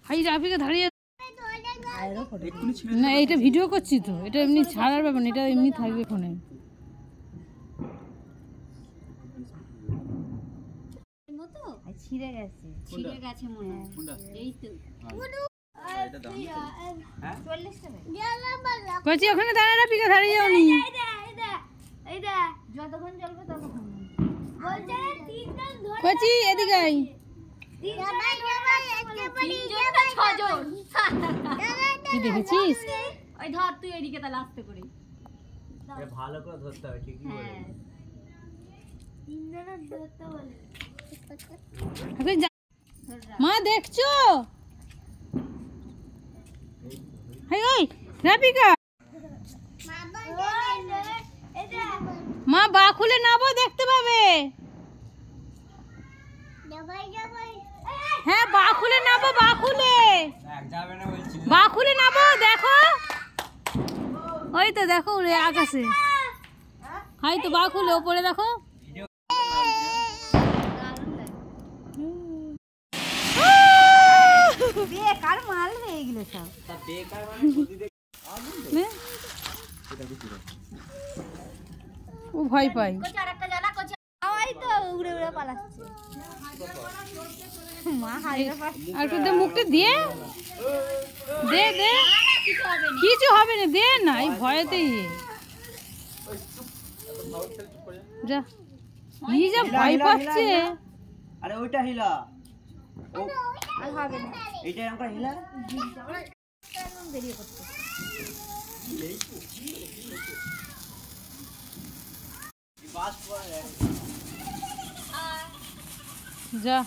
High রাফিকে দাঁড়িয়ে না, এটা ভিডিও করছি তো, এটা এমনি ছাড়ার ব্যাপার না, এটা এমনি থাকবে ফোনে। কচি ওখানে দাঁড়া, রাফিকে দাঁড়িয়ে যাওনি। কচি এদিকে আয়। তুই দেখেছিস? ওই ধর তুই এদিকে তাহলে আস্তে করে ভালো করে ধরতে হবে, ঠিকই বলে। মা দেখছো? রাফিকা মা বা খুলে নাবো, দেখতে পাবে। হ্যাঁ বা খুলে নাবো, বা খুলে নাবো, দেখো ওই তো দেখো উড়ে আকাশে। হাই তো বা খুলে ওপরে দেখো। বেকার মাল হয়ে গেল সব। ও ভয় পাই। আর মুখটা দিয়ে দে দে, কিছু হবে না, দে না, এই ভয়েতেই যা যা ভয় পাচ্ছে। আরে ওইটা হিলা, এইটা আমরা হিলা বেরিয়ে পড়ছে। যা